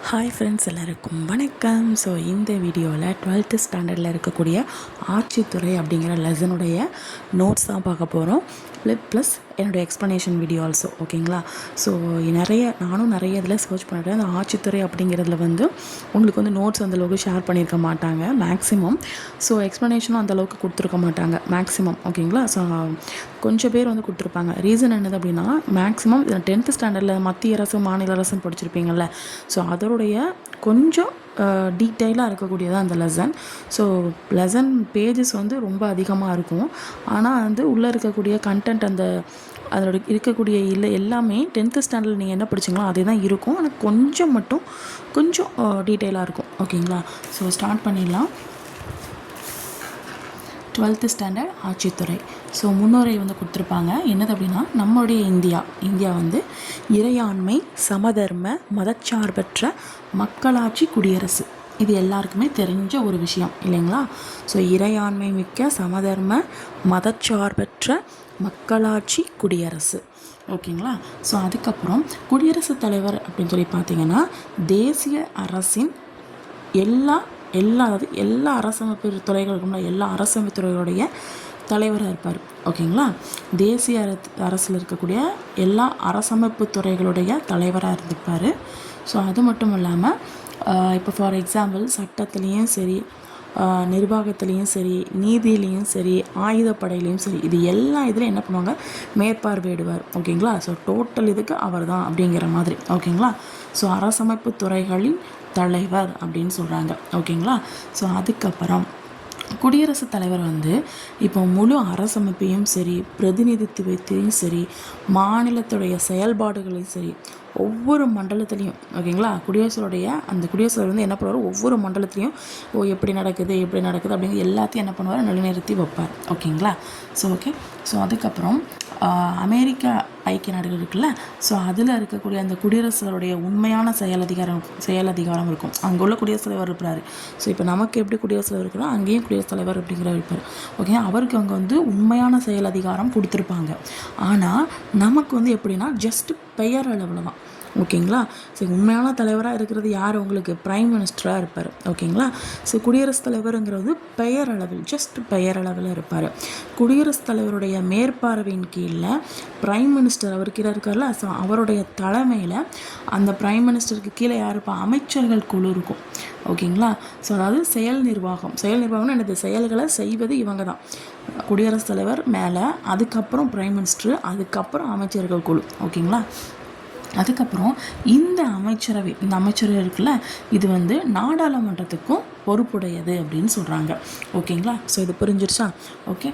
Hi friends, எல்லாருக்கும் வணக்கம். So இந்த வீடியோவில் 12th ஸ்டாண்டர்டில் இருக்கக்கூடிய ஆட்சித்துறை அப்படிங்கிற லெசனுடைய நோட்ஸ் தான் பார்க்க போகிறோம். ப்ளஸ் என்னோடய எக்ஸ்ப்ளனேஷன் வீடியோ ஆல்சோ. ஓகேங்களா? ஸோ நானும் நிறைய இதில் சர்ச் பண்ணிட்டேன். அந்த ஆட்சித்துறை அப்படிங்கிறதுல உங்களுக்கு நோட்ஸ் அந்தளவுக்கு ஷேர் பண்ணியிருக்க மாட்டாங்க மேக்ஸிமம். ஸோ எக்ஸ்ப்ளனேஷனும் அந்தளவுக்கு கொடுத்துருக்க மாட்டாங்க மேக்ஸிமம். ஓகேங்களா? ஸோ கொஞ்சம் பேர் கொடுத்துருப்பாங்க. ரீசன் என்னது அப்படின்னா, மேக்ஸிமம் 10th ஸ்டாண்டர்டில் மத்திய அரசு மாநில அரசுன்னு படிச்சிருப்பீங்கள்ல. ஸோ அதோடைய கொஞ்சம் டீட்டெயிலாக இருக்கக்கூடியதான் அந்த லெசன். ஸோ லெசன் பேஜஸ் ரொம்ப அதிகமாக இருக்கும். ஆனால் உள்ளே இருக்கக்கூடிய கண்டென்ட் அதோட இருக்கக்கூடிய எல்லாமே 10th ஸ்டாண்டர்டில் நீங்கள் என்ன படிச்சிங்களோ அதே தான் இருக்கும். ஆனால் கொஞ்சம் டீட்டெயிலாக இருக்கும். ஓகேங்களா? ஸோ ஸ்டார்ட் பண்ணிடலாம். 12th standard ஆட்சித்துறை. ஸோ முன்னுரை கொடுத்துருப்பாங்க. என்னது அப்படின்னா, நம்மளுடைய இந்தியா இறையாண்மை, சமதர்ம, மதச்சார்பற்ற மக்களாட்சி குடியரசு. இது எல்லாருக்குமே தெரிஞ்ச ஒரு விஷயம் இல்லைங்களா? ஸோ இறையாண்மை மிக்க, சமதர்ம, மதச்சார்பற்ற மக்களாட்சி குடியரசு. ஓகேங்களா? ஸோ அதுக்கப்புறம் குடியரசுத் தலைவர் அப்படின்னு சொல்லி பார்த்தீங்கன்னா, தேசிய அரசின் எல்லா அரசமைப்பு துறைகளுக்கும் எல்லா அரசமைப்பு துறைகளுடைய தலைவராக இருப்பார். ஓகேங்களா? தேசிய அரசில் இருக்கக்கூடிய எல்லா அரசமைப்பு துறைகளுடைய தலைவராக இருந்திருப்பார். ஸோ அது மட்டும் இல்லாமல் இப்போ ஃபார் எக்ஸாம்பிள் சட்டத்துலேயும் சரி, நிர்வாகத்துலேயும் சரி, நீதியிலையும் சரி, ஆயுதப்படையிலையும் சரி, இது எல்லா இதுலையும் என்ன பண்ணுவாங்க, மேற்பார்வையிடுவார். ஓகேங்களா? ஸோ டோட்டல் இதுக்கு அவர் தான் அப்படிங்கிற மாதிரி. ஓகேங்களா? ஸோ அரசமைப்பு துறைகளின் தலைவர் அப்படின்னு சொல்கிறாங்க. ஓகேங்களா? ஸோ அதுக்கப்புறம் குடியரசுத் தலைவர் இப்போ முழு அரசமைப்பையும் சரி, பிரதிநிதித்துவத்தையும் சரி, மாநிலத்துடைய செயல்பாடுகளையும் சரி, ஒவ்வொரு மண்டலத்துலேயும், ஓகேங்களா, குடியரசுத் என்ன பண்ணுவார், ஒவ்வொரு மண்டலத்துலேயும் எப்படி நடக்குது அப்படிங்கிற எல்லாத்தையும் என்ன பண்ணுவார், நிலைநிறுத்தி வைப்பார். ஓகேங்களா? ஸோ அதுக்கப்புறம் அமெரிக்கா ஐக்கிய நாடுகள் இருக்குல்ல. ஸோ அதில் இருக்கக்கூடிய அந்த குடியரசுடைய உண்மையான செயலதிகாரம் இருக்கும். அங்கே உள்ள குடியரசுத் தலைவர் இருப்பார். ஸோ இப்போ நமக்கு எப்படி குடியரசுத் தலைவர் இருக்கிறோம், அங்கேயும் குடியரசுத் தலைவர் அப்படிங்கிறவர் இருப்பார். ஓகே, அவருக்கு அங்கே உண்மையான செயலதிகாரம் கொடுத்துருப்பாங்க. ஆனால் நமக்கு எப்படின்னா, ஜஸ்ட் பெயர் அளவில் தான். ஓகேங்களா? ஸோ உண்மையான தலைவராக இருக்கிறது யார், உங்களுக்கு பிரைம் மினிஸ்டராக இருப்பார். ஓகேங்களா? ஸோ குடியரசுத் தலைவருங்கிறது ஜஸ்ட் பெயரளவில் இருப்பார். குடியரசுத் தலைவருடைய மேற்பார்வையின் கீழே பிரைம் மினிஸ்டர் அவர் கீழே இருக்கார்ல. ஸோ அவருடைய தலைமையில் அந்த பிரைம் மினிஸ்டருக்கு கீழே யார் இருப்பா, அமைச்சர்கள் குழு இருக்கும். ஓகேங்களா? ஸோ அதாவது செயல் நிர்வாகம்னு என்னது, செயல்களை செய்வது இவங்க தான். குடியரசுத் தலைவர் மேலே, அதுக்கப்புறம் பிரைம் மினிஸ்டர், அதுக்கப்புறம் அமைச்சர்கள் குழு. ஓகேங்களா? அதுக்கப்புறம் இந்த அமைச்சரவை இருக்குல்ல, இது நாடாளுமன்றத்துக்கும் பொறுப்புடையது அப்படின்னு சொல்கிறாங்க. ஓகேங்களா? ஸோ இது புரிஞ்சிருச்சா? ஓகே,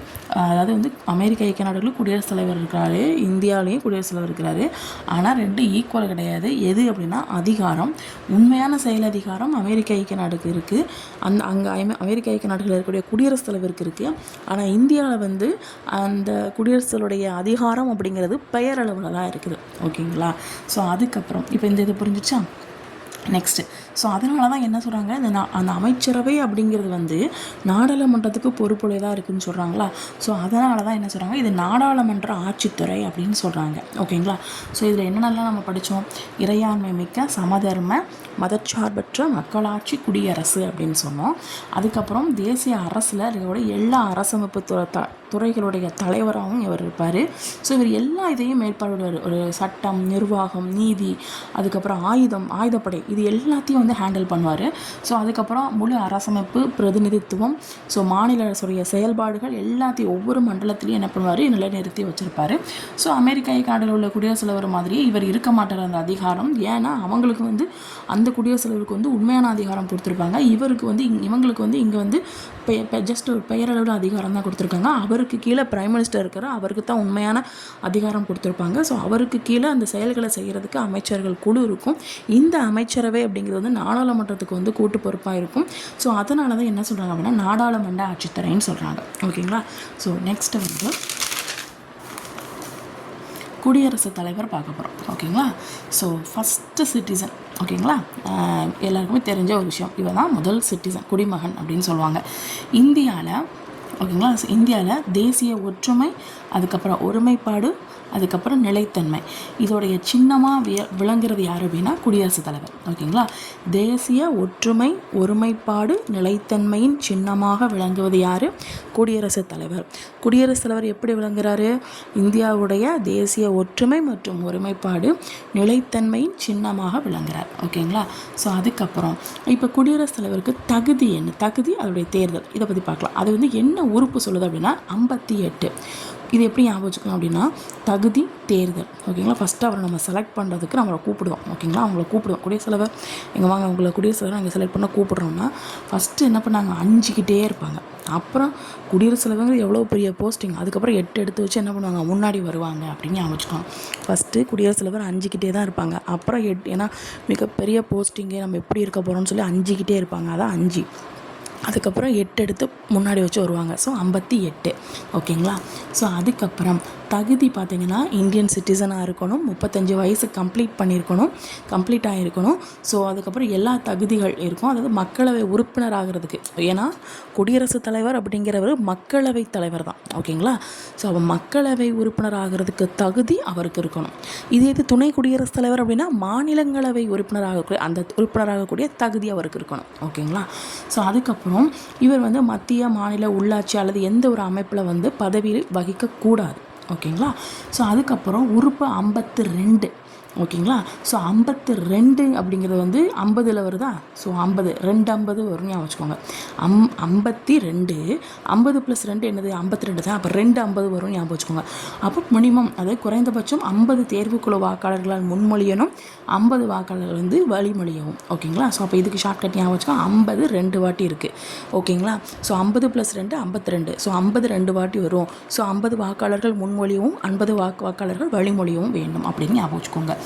அதாவது அமெரிக்க ஐக்கிய நாடுகளும் குடியரசுத் தலைவர் இருக்கிறாரு, இந்தியாவிலையும் குடியரசுத் தலைவர் இருக்கிறாரு. ஆனால் ரெண்டு ஈக்குவல் கிடையாது. எது அப்படின்னா, அதிகாரம், உண்மையான செயல் அதிகாரம் அமெரிக்க ஐக்கிய நாடுக்கு இருக்குது. அங்கே அமெரிக்க ஐக்கிய நாடுகளில் இருக்கக்கூடிய குடியரசுத் தலைவருக்கு இருக்குது. ஆனால் இந்தியாவில் அந்த குடியரசுடைய அதிகாரம் அப்படிங்கிறது பெயரளவில் தான் இருக்குது. ஓகேங்களா? ஸோ அதுக்கப்புறம் இப்போ இது புரிஞ்சிச்சா? நெக்ஸ்ட்டு, ஸோ அதனால தான் என்ன சொல்கிறாங்க, அந்த அமைச்சரவை அப்படிங்கிறது நாடாளுமன்றத்துக்கு பொறுப்புடையதாக இருக்குதுன்னு சொல்கிறாங்களா. ஸோ அதனால தான் என்ன சொல்கிறாங்க, இது நாடாளுமன்ற ஆட்சித்துறை அப்படின்னு சொல்கிறாங்க. ஓகேங்களா? ஸோ இதில் என்னென்னலாம் நம்ம படித்தோம், இறையாண்மை மிக்க, சமதர்ம, மதச்சார்பற்ற மக்களாட்சி குடியரசு அப்படின்னு சொன்னோம். அதுக்கப்புறம் தேசிய அரசில் இருக்கக்கூடிய எல்லா அரசமைப்பு துறைகளுடைய தலைவராகவும் இவர் இருப்பார். ஸோ இவர் எல்லா இதையும் மேற்பார்வையிடுவார். ஒரு சட்டம், நிர்வாகம், நீதி, அதுக்கப்புறம் ஆயுதப்படை, இது எல்லாத்தையும் ஹேண்டில் பண்ணுவார். ஸோ அதுக்கப்புறம் முழு அரசமைப்பு, பிரதிநிதித்துவம், ஸோ மாநில அரசுடைய செயல்பாடுகள் எல்லாத்தையும் ஒவ்வொரு மண்டலத்திலையும் என்ன பண்ணுவார், நிலைநிறுத்தி வச்சுருப்பார். ஸோ அமெரிக்க ஐக்கிய நாடுகளில் உள்ள குடியரசுத் தலைவர் மாதிரியே இவர் இருக்க மாட்டார் அந்த அதிகாரம். ஏன்னா அவங்களுக்கு அந்த குடியரசுத் தலைவருக்கு உண்மையான அதிகாரம் கொடுத்துருப்பாங்க. இவங்களுக்கு இங்கே ஜஸ்ட் ஒரு பெயரளவில் அதிகாரம் தான் கொடுத்துருக்காங்க. அவருக்கு கீழே பிரைம் மினிஸ்டர் இருக்கிற அவருக்கு தான் உண்மையான அதிகாரம் கொடுத்துருப்பாங்க. ஸோ அவருக்கு கீழே அந்த செயல்களை செய்கிறதுக்கு அமைச்சர்கள் குழு இருக்கும். இந்த அமைச்சரவை அப்படிங்கிறது நாடாளுமன்றத்துக்கு கூட்டு பொறுப்பாக இருக்கும். ஸோ அதனால தான் என்ன சொல்கிறாங்க அப்படின்னா, நாடாளுமன்ற ஆட்சித்துறைன்னு சொல்கிறாங்க. ஓகேங்களா? ஸோ நெக்ஸ்ட்டு குடியரசுத் தலைவர் பார்க்க போகிறோம். ஓகேங்களா? So first citizen. ஓகேங்களா? எல்லாருக்குமே தெரிஞ்ச ஒரு விஷயம், இவன் தான் முதல் சிட்டிசன், குடிமகன் அப்படின்னு சொல்லுவாங்க இந்தியாவில். ஓகேங்களா? இந்தியாவில் தேசிய ஒற்றுமை, அதுக்கப்புறம் ஒருமைப்பாடு, அதுக்கப்புறம் நிலைத்தன்மை. இதோடைய சின்னமாக விளங்குறது யார் அப்படின்னா குடியரசுத் தலைவர். ஓகேங்களா, தேசிய ஒற்றுமை ஒருமைப்பாடு நிலைத்தன்மையின் சின்னமாக விளங்குவது யார்? குடியரசுத் தலைவர். குடியரசுத் தலைவர் எப்படி விளங்குறாரு? இந்தியாவுடைய தேசிய ஒற்றுமை மற்றும் ஒருமைப்பாடு நிலைத்தன்மையின் சின்னமாக விளங்குறார். ஓகேங்களா, ஸோ அதுக்கப்புறம் இப்போ குடியரசுத் தலைவருக்கு தகுதி என்ன? தகுதி அதோடைய தேர்தல், இதை பற்றி பார்க்கலாம். அது வந்து என்ன உறுப்பு சொல்லுது அப்படின்னா 58. இது எப்படி ஞாபகம் வச்சுக்கணும் அப்படின்னா தகுதி தேர்தல். ஓகேங்களா, ஃபஸ்ட்டு அவரை நம்ம செலக்ட் பண்ணுறதுக்கு நம்மளை கூப்பிடுவோம். ஓகேங்களா, அவங்கள கூப்பிடுவோம். குடியரசுத் தலைவர் எங்கே வாங்க, உங்களை குடியரசுத் தலைவர் நாங்கள் செலக்ட் பண்ண கூப்பிட்றோம்னா ஃபஸ்ட்டு என்ன பண்ணாங்க, 5கிட்டே இருப்பாங்க. அப்புறம் குடியரசுத் தலைவர்கள் எவ்வளோ பெரிய போஸ்டிங், அதுக்கப்புறம் 8 எடுத்து வச்சு என்ன பண்ணுவாங்க, முன்னாடி வருவாங்க அப்படின்னு ஞாபகம் வச்சுக்கணும். ஃபஸ்ட்டு குடியரசுத் தலைவர் 5கிட்டே தான் இருப்பாங்க. அப்புறம் 8, ஏன்னா மிகப்பெரிய போஸ்டிங்கு நம்ம எப்படி இருக்க போகிறோம்னு சொல்லி 5கிட்டே இருப்பாங்க. அதான் 5. அதுக்கப்புறம் 8 எடுத்து முன்னாடி வச்சு வருவாங்க. ஸோ 58. ஓகேங்களா, ஸோ அதுக்கப்புறம் தகுதி பார்த்திங்கன்னா இந்தியன் சிட்டிசனாக இருக்கணும், 35 வயசு கம்ப்ளீட் ஆகிருக்கணும். ஸோ அதுக்கப்புறம் எல்லா தகுதிகள் இருக்கும். அதாவது மக்களவை உறுப்பினர் ஆகிறதுக்கு, ஏன்னா குடியரசுத் தலைவர் அப்படிங்கிறவர் மக்களவை தலைவர் தான். ஓகேங்களா, ஸோ அவர் மக்களவை உறுப்பினர் ஆகிறதுக்கு தகுதி அவருக்கு இருக்கணும். இது துணை குடியரசுத் தலைவர் அப்படின்னா மாநிலங்களவை உறுப்பினராகக்கூடிய தகுதி அவருக்கு இருக்கணும். ஓகேங்களா, ஸோ அதுக்கப்புறம் இவர் வந்து மத்திய மாநில உள்ளாட்சி அல்லது எந்த ஒரு அமைப்பில் வந்து பதவி வகிக்கக்கூடாது. ஓகேங்களா, ஸோ அதுக்கப்புறம் உறுப்பு 52. ஓகேங்களா, ஸோ 52 அப்படிங்கிறது வந்து 50 வருதா? ஸோ 50 வரும்னு வச்சுக்கோங்க. 52 50 + 2 என்னது? 52 தான். அப்போ 50 வரும்னு ஞாபகம் வச்சுக்கோங்க. அப்போ மினிமம், அதாவது குறைந்தபட்சம் 50 தேர்வுக்குழு வாக்காளர்களால் முன்மொழியணும், 50 வாக்காளர்கள் வந்து வழிமொழியவும். ஓகேங்களா, ஸோ அப்போ இதுக்கு ஷார்ட்கட் ஞாபகம் வச்சுக்கோங்க. 50 2 வாட்டி இருக்குது. ஓகேங்களா, ஸோ 50 + 2 52. ஸோ 50 2 வாட்டி வரும். ஸோ 50 வாக்காளர்கள் முன்மொழியவும் 50 வாக்காளர்கள் வழிமொழியவும் வேண்டும் அப்படின்னு ஞாபகம் வச்சுக்கோங்க.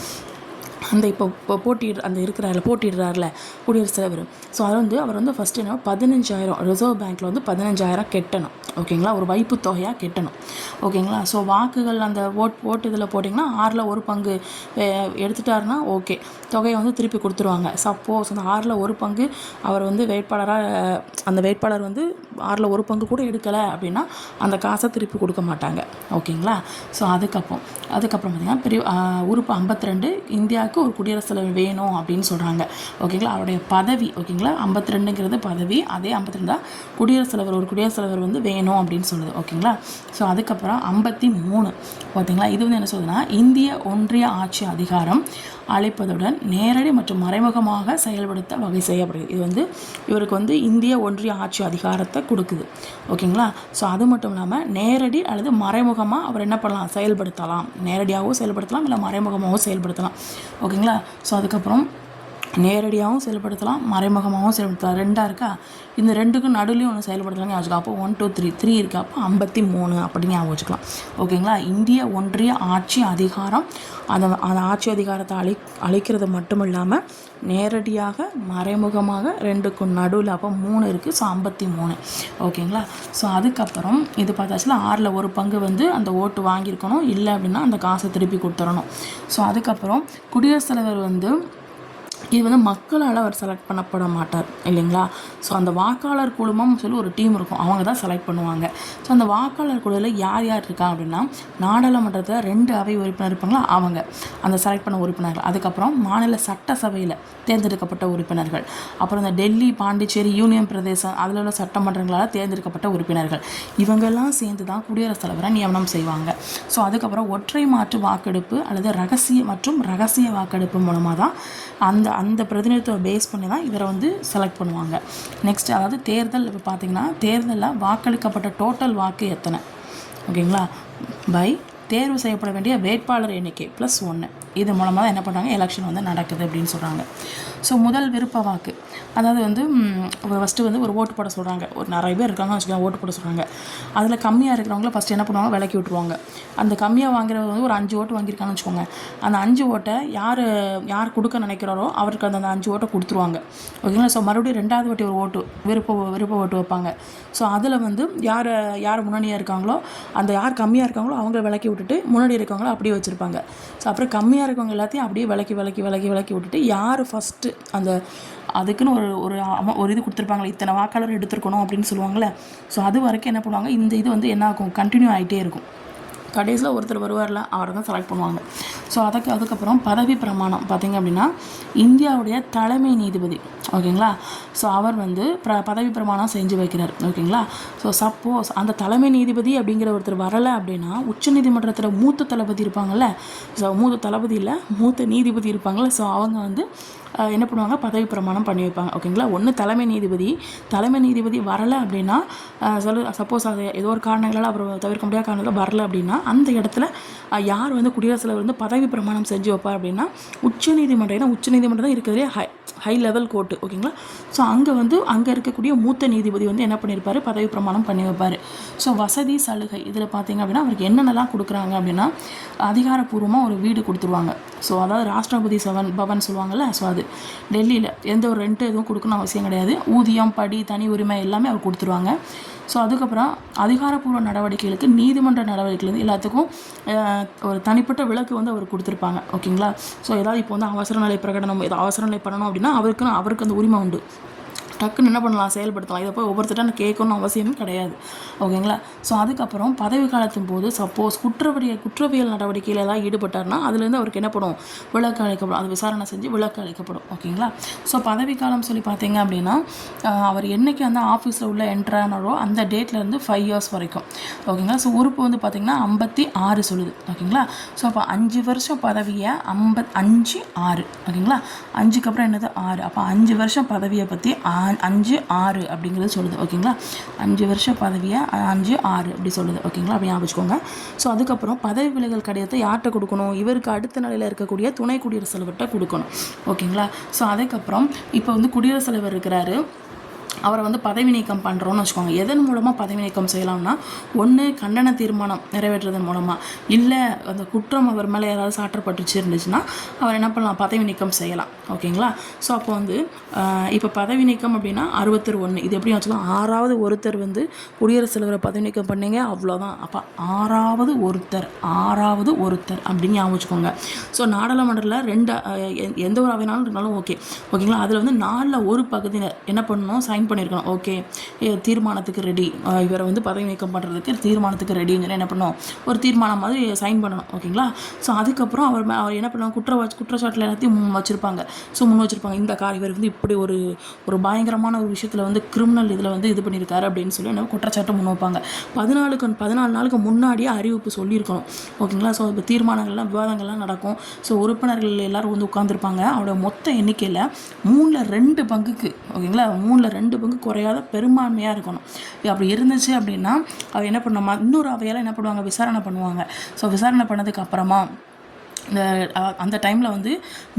அந்த இப்போ போட்டிடுறாருல குடியரசுத் தலைவர். ஸோ அதை வந்து அவர் வந்து ஃபஸ்ட்டு என்ன 15,000 ரிசர்வ் பேங்க்கில் வந்து 15,000 கட்டணும். ஓகேங்களா, ஒரு வைப்பு தொகையாக கட்டணும். ஓகேங்களா, ஸோ வாக்குகள் அந்த ஓட்டு இதில் போட்டிங்கன்னா 6ல் 1 பங்கு எடுத்துட்டாருன்னா ஓகே, தொகையை வந்து திருப்பி கொடுத்துருவாங்க. சப்போஸ் அந்த 6ல் 1 பங்கு அவர் வந்து அந்த வேட்பாளர் வந்து 6ல் 1 பங்கு கூட எடுக்கலை அப்படின்னா அந்த காசை திருப்பி கொடுக்க மாட்டாங்க. ஓகேங்களா, ஸோ அதுக்கப்புறம் பார்த்திங்கன்னா பெரிய உறுப்பு 52 இந்தியாவுக்கு ஒரு குடியரசுத் தலைவர் வேணும் அப்படின்னு சொல்கிறாங்க. ஓகேங்களா, அவருடைய பதவி. ஓகேங்களா, 52ங்கிறது பதவி, அதே 52 தான் ஒரு குடியரசுத் தலைவர் வந்து வேணும் அப்படின்னு சொல்லுது. ஓகேங்களா, ஸோ அதுக்கப்புறம் 53. பார்த்தீங்களா, இது வந்து என்ன சொல்லுதுன்னா இந்திய ஒன்றிய ஆட்சி அதிகாரம் அளிப்பதுடன் நேரடி மற்றும் மறைமுகமாக செயல்படுத்த வகை செய்யப்படுது. இது வந்து இவருக்கு வந்து இந்திய ஒன்றிய ஆட்சி அதிகாரத்தை கொடுக்குது. ஓகேங்களா, ஸோ அது மட்டும் இல்லாமல் நேரடி அல்லது மறைமுகமாக அவர் என்ன பண்ணலாம், செயல்படுத்தலாம். நேரடியாகவும் செயல்படுத்தலாம், இல்லை மறைமுகமாகவும் செயல்படுத்தலாம். ஓகேங்களா, ஸோ அதுக்கப்புறம் நேரடியாகவும் செயல்படுத்தலாம், மறைமுகமாகவும் செயல்படுத்தலாம். 2 இருக்கா, இந்த 2க்கும் நடுவுலையும் ஒன்று செயல்படுத்தலாம்னு வச்சுக்கலாம். அப்போ 1 2 3 இருக்குது. அப்போ 53 அப்படின்னு ஞாபகம் வச்சுக்கலாம். ஓகேங்களா, இந்திய ஒன்றிய ஆட்சி அதிகாரம், அந்த ஆட்சி அதிகாரத்தை அளிக்கிறது மட்டும் இல்லாமல் நேரடியாக மறைமுகமாக 2க்கும் நடுவில், அப்போ 3 இருக்குது. ஸோ 53. ஓகேங்களா, ஸோ அதுக்கப்புறம் இது பார்த்தாச்சுல 6ல் 1 பங்கு வந்து அந்த ஓட்டு வாங்கியிருக்கணும், இல்லை அப்படின்னா அந்த காசை திருப்பி கொடுத்துடணும். ஸோ அதுக்கப்புறம் குடியரசுத் தலைவர் வந்து இது வந்து மக்களால் அவர் செலக்ட் பண்ணப்பட மாட்டார் இல்லைங்களா. ஸோ அந்த வாக்காளர் குழுமம் சொல்லி ஒரு டீம் இருக்கும், அவங்க தான் செலக்ட் பண்ணுவாங்க. ஸோ அந்த வாக்காளர் குழுவில் யார் இருக்காங்க அப்படின்னா நாடாளுமன்றத்தில் 2 அவை உறுப்பினர் இருப்பாங்களா, அவங்க அந்த செலக்ட் பண்ண உறுப்பினர்கள். அதுக்கப்புறம் மாநில சட்டசபையில் தேர்ந்தெடுக்கப்பட்ட உறுப்பினர்கள், அப்புறம் இந்த டெல்லி, பாண்டிச்சேரி, யூனியன் பிரதேசம் அதில் உள்ள சட்டமன்றங்களால் தேர்ந்தெடுக்கப்பட்ட உறுப்பினர்கள், இவங்கெல்லாம் சேர்ந்து தான் குடியரசுத் தலைவரை நியமனம் செய்வாங்க. ஸோ அதுக்கப்புறம் ஒற்றை மாற்று வாக்கெடுப்பு அல்லது ரகசிய வாக்கெடுப்பு மூலமாக தான் அந்த பிரதிநிதித்துவ பேஸ் பண்ணி தான் இவரை வந்து செலக்ட் பண்ணுவாங்க. நெக்ஸ்ட், அதாவது தேர்தல். இப்போ பார்த்தீங்கன்னா தேர்தலில் வாக்களிக்கப்பட்ட டோட்டல் வாக்கு எத்தனை? ஓகேங்களா, பை தேர்வு செய்யப்பட வேண்டிய வேட்பாளர் எண்ணிக்கை +1. இது மூலமாக தான் என்ன பண்ணுறாங்க, எலெக்ஷன் வந்து நடக்குது அப்படின்னு சொல்கிறாங்க. ஸோ முதல் விருப்ப வாக்கு, அதாவது வந்து ஃபஸ்ட்டு வந்து ஒரு ஓட்டு போட சொல்கிறாங்க. ஒரு நிறைய பேர் இருக்காங்கன்னு வச்சுக்கோங்க, ஓட்டு போட சொல்கிறாங்க. அதில் கம்மியாக இருக்கிறவங்கள ஃபஸ்ட்டு என்ன பண்ணுவாங்க, விலக்கி விட்டுருவாங்க. அந்த கம்மியாக வாங்குறவங்க வந்து ஒரு 5 ஓட்டு வாங்கியிருக்காங்கன்னு வச்சுக்கோங்க. அந்த 5 ஓட்டை யார் கொடுக்க நினைக்கிறாரோ அவருக்கு அந்த 5 ஓட்டை கொடுத்துருவாங்க. ஓகேங்களா, ஸோ மறுபடியும் 2வது வாட்டி ஒரு ஓட்டு விருப்ப ஓட்டு வைப்பாங்க. ஸோ அதில் வந்து யார் முன்னணியாக இருக்காங்களோ, அந்த யார் கம்மியாக இருக்காங்களோ அவங்கள விலக்கி விட்டுட்டு முன்னாடி இருக்கவங்கள அப்படியே வச்சுருப்பாங்க. ஸோ அப்புறம் கம்மியாக இருக்கவங்க எல்லாத்தையும் அப்படியே விலக்கி விட்டுட்டு யார் ஃபஸ்ட்டு அதுக்குன்னு ஒரு இது கொடுத்துருப்பாங்களே, இத்தனை வாக்காளர் எடுத்துருக்கணும் அப்படின்னு சொல்லுவாங்களே. ஸோ அது வரைக்கும் என்ன பண்ணுவாங்க, இந்த இது வந்து என்ன ஆகும், கண்டினியூ ஆகிட்டே இருக்கும். கடைசியில் ஒருத்தர் வருவார்ல, அவரை தான் செலக்ட் பண்ணுவாங்க. ஸோ அதுக்கப்புறம் பதவி பிரமாணம் பார்த்திங்க அப்படின்னா இந்தியாவுடைய தலைமை நீதிபதி, ஓகேங்களா. ஸோ அவர் வந்து பதவி பிரமாணம் செஞ்சு வைக்கிறார், ஓகேங்களா. ஸோ சப்போஸ் அந்த தலைமை நீதிபதி அப்படிங்கிற ஒருத்தர் வரலை அப்படின்னா உச்சநீதிமன்றத்தில் மூத்த தளபதி இருப்பாங்கள்ல, ஸோ மூத்த தளபதி இல்லை மூத்த நீதிபதி இருப்பாங்கள்ல, ஸோ அவங்க வந்து என்ன பண்ணுவாங்க, பதவி பிரமாணம் பண்ணி வைப்பாங்க, ஓகேங்களா. ஒன்று தலைமை நீதிபதி வரலை அப்படின்னா சப்போஸ் அது ஏதோ ஒரு காரணங்களால் அப்புறம் தவிர்க்க முடியாத காரணங்களால் வரலை அப்படின்னா அந்த இடத்துல யார் வந்து குடியரசுத் தலைவர் வந்து பதவி பிரமாணம் செஞ்சு வைப்பார் அப்படின்னா உச்சநீதிமன்றம் தான் இருக்கிறதே ஹை லெவல் கோர்ட்டு, ஓகேங்களா. ஸோ அங்கே இருக்கக்கூடிய மூத்த நீதிபதி வந்து என்ன பண்ணியிருப்பார், பதவி பிரமாணம் பண்ணி வைப்பார். ஸோ வசதி சலுகை இதில் பார்த்திங்க அப்படின்னா அவருக்கு என்னென்னலாம் கொடுக்குறாங்க அப்படின்னா அதிகாரப்பூர்வமாக ஒரு வீடு கொடுத்துருவாங்க. ஸோ அதாவது ராஷ்டிரபதி பவன் சொல்லுவாங்கள்ல, ஸோ அது டெல்லியில் எந்த ஒரு ரெண்ட்டு எதுவும் கொடுக்கணும் அவசியம் கிடையாது. ஊதியம், படி, தனி உரிமை எல்லாமே அவர் கொடுத்துருவாங்க. ஸோ அதுக்கப்புறம் அதிகாரப்பூர்வ நடவடிக்கைகளுக்கு, நீதிமன்ற நடவடிக்கைகள் எல்லாத்துக்கும் ஒரு தனிப்பட்ட விலக்கு வந்து அவர் கொடுத்துருப்பாங்க, ஓகேங்களா. ஸோ ஏதாவது இப்போ வந்து அவசர நிலை பிரகடனம், அவசர நிலை பண்ணணும் அப்படின்னா அவருக்கு அந்த உரிமை உண்டு. டக்குன்னு என்ன பண்ணலாம், செயல்படுத்தலாம். இதை போய் ஒவ்வொருத்தட்ட கேட்கணும்னு அவசியமும் கிடையாது, ஓகேங்களா. ஸோ அதுக்கப்புறம் பதவி காலத்தின் போது சப்போஸ் குற்றவியல் நடவடிக்கையில் ஏதாவது ஈடுபட்டார்னா அதுலேருந்து அவருக்கு என்ன பண்ணும், விலக்கு அளிக்கப்படும். அது விசாரணை செஞ்சு விலக்கு அளிக்கப்படும், ஓகேங்களா. ஸோ பதவி காலம் சொல்லி பார்த்தீங்க அப்படின்னா அவர் என்றைக்கு அந்த ஆஃபீஸில் உள்ள என்ட்ரானாரோ அந்த டேட்லேருந்து 5 years வரைக்கும், ஓகேங்களா. ஸோ உறுப்பு வந்து பார்த்திங்கன்னா 56 சொல்லுது, ஓகேங்களா. ஸோ அப்போ 5 வருஷம் பதவியை 5 6, ஓகேங்களா. 5க்கு அப்புறம் என்னது 6, அப்போ 5 வருஷம் பதவியை பற்றி 5 6 அப்படிங்கிறது சொல்லுது, ஓகேங்களா. 5 வருஷம் பதவியை 5 6 அப்படி சொல்லுது, ஓகேங்களா. அப்படி ஞாபகம் வச்சுக்கோங்க. ஸோ அதுக்கப்புறம் பதவி விலகல் கடிதத்தை யார்கிட்ட கொடுக்கணும், இவருக்கு அடுத்த நிலையில் இருக்கக்கூடிய துணை குடியரசுத் தலைவர்கிட்ட கொடுக்கணும், ஓகேங்களா. ஸோ அதுக்கப்புறம் இப்போ வந்து குடியரசுத் தலைவர் இருக்கிறாரு, அவரை வந்து பதவி நீக்கம் பண்ணுறோன்னு வச்சுக்கோங்க. எதன் மூலமாக பதவி நீக்கம் செய்யலாம்னா, ஒன்று கண்டன தீர்மானம் நிறைவேற்றுறதன் மூலமாக, இல்லை அந்த குற்றம் அவர் மேலே யாராவது சாற்றப்பட்டுச்சு இருந்துச்சுன்னா அவர் என்ன பண்ணலாம், பதவி நீக்கம் செய்யலாம், ஓகேங்களா. ஸோ அப்போ வந்து இப்போ பதவி நீக்கம் அப்படின்னா 61 இது எப்படி வச்சுக்கலாம், 6வது ஒருத்தர் வந்து குடியரசுத் தலைவரை பதவி நீக்கம் பண்ணீங்க, அவ்வளோதான். அப்போ 6வது ஒருத்தர் அப்படின்னு ஞாபகம் வச்சுக்கோங்க. ஸோ நாடாளுமன்றத்தில் எந்த ஒரு அவைனாலும் இருந்தாலும் ஓகேங்களா. அதில் வந்து 4ல் ஒரு பகுதியினர் என்ன பண்ணணும், சைன் பண்ணியிருக்கணும். ஓகே, தீர்மானத்துக்கு ரெடி, இவரை வந்து பதவி நீக்கம் பண்ணுறதுக்கு தீர்மானத்துக்கு ரெடின்னு என்ன பண்ணணும், ஒரு தீர்மானம் மாதிரி சைன் பண்ணணும், ஓகேங்களா. ஸோ அதுக்கப்புறம் அவர் என்ன பண்ணுவாங்க, குற்றச்சாட்டில் எல்லாத்தையும் முன் வச்சுருப்பாங்க. இந்த இவர் வந்து இப்படி ஒரு பயங்கரமான ஒரு விஷயத்தில் வந்து கிரிமினல் இதில் வந்து இது பண்ணியிருக்காரு அப்படின்னு சொல்லி என்ன குற்றச்சாட்டை முன் வைப்பாங்க. 14 நாளுக்கு முன்னாடியே அறிவிப்பு சொல்லியிருக்கணும், ஓகேங்களா. ஸோ இப்போ தீர்மானங்கள்லாம் விவாதங்கள்லாம் நடக்கும். ஸோ உறுப்பினர்கள் எல்லோரும் வந்து உட்காந்துருப்பாங்க. அவரோட மொத்த எண்ணிக்கையில் 3/2 பங்குக்கு, ஓகேங்களா, 3/2 பங்கு குறையாத பெரும்பான்மையாக இருக்கணும். அப்படி இருந்துச்சு அப்படின்னா அவர் என்ன பண்ணுவோம், இன்னொரு அவையால் என்ன பண்ணுவாங்க, விசாரணை பண்ணுவாங்க. ஸோ விசாரணை பண்ணதுக்கு அப்புறமா அந்த டைமில் வந்து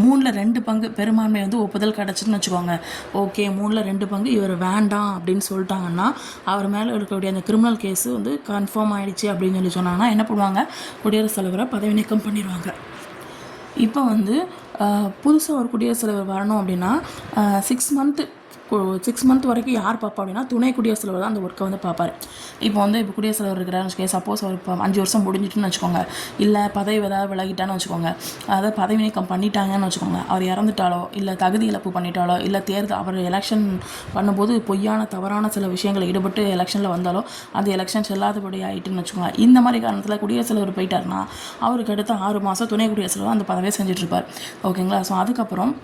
3/2 பங்கு பெரும்பான்மை வந்து ஒப்புதல் கிடச்சின்னு வச்சுக்கோங்க. ஓகே, 3/2 பங்கு இவர் வேண்டாம் அப்படின்னு சொல்லிட்டாங்கன்னா அவர் மேலே இருக்கக்கூடிய அந்த கிரிமினல் கேஸு வந்து கன்ஃபார்ம் ஆகிடுச்சு அப்படின்னு சொல்லி சொன்னாங்கன்னா என்ன பண்ணுவாங்க, குடியரசுத் தலைவரை பதவி நீக்கம் பண்ணிடுவாங்க. இப்போ வந்து புதுசாக ஒரு குடியரசுத் தலைவர் வரணும் அப்படின்னா 6 month வரைக்கும் யார் பார்ப்பா அப்படின்னா துணை குடியரசுத் தலைவர் தான் அந்த ஒர்க்கை வந்து பார்ப்பார். இப்போ குடியரசுத் தலைவர் இருக்கிறாருன்னு சப்போஸ் அவர் இப்போ 5 வருஷம் முடிஞ்சிட்டுன்னு வச்சுக்கோங்க, இல்லை பதவி ஏதாவது விலகிட்டான்னு வச்சுக்கோங்க, அதாவது பதவி நீக்கம் பண்ணிட்டாங்கன்னு வச்சுக்கோங்க, அவர் இறந்துட்டாலோ இல்லை தகுதி இழப்பு பண்ணிட்டாலோ இல்லை அவர் எலெக்ஷன் பண்ணும்போது தவறான சில விஷயங்களை ஈடுபட்டு எலெக்ஷனில் வந்தாலோ அந்த எலெக்ஷன் செல்லாதபடி ஆகிட்டுன்னு வச்சுக்கோங்க. இந்த மாதிரி காரணத்தில் குடியரசுத் தலைவர் போயிட்டாருன்னா அவருக்கு அடுத்த 6 மாதம் துணை குடியரசுத் தலைவர் அந்த பதவியை செஞ்சுட்ருப்பார், ஓகேங்களா. ஸோ அதுக்கப்புறம்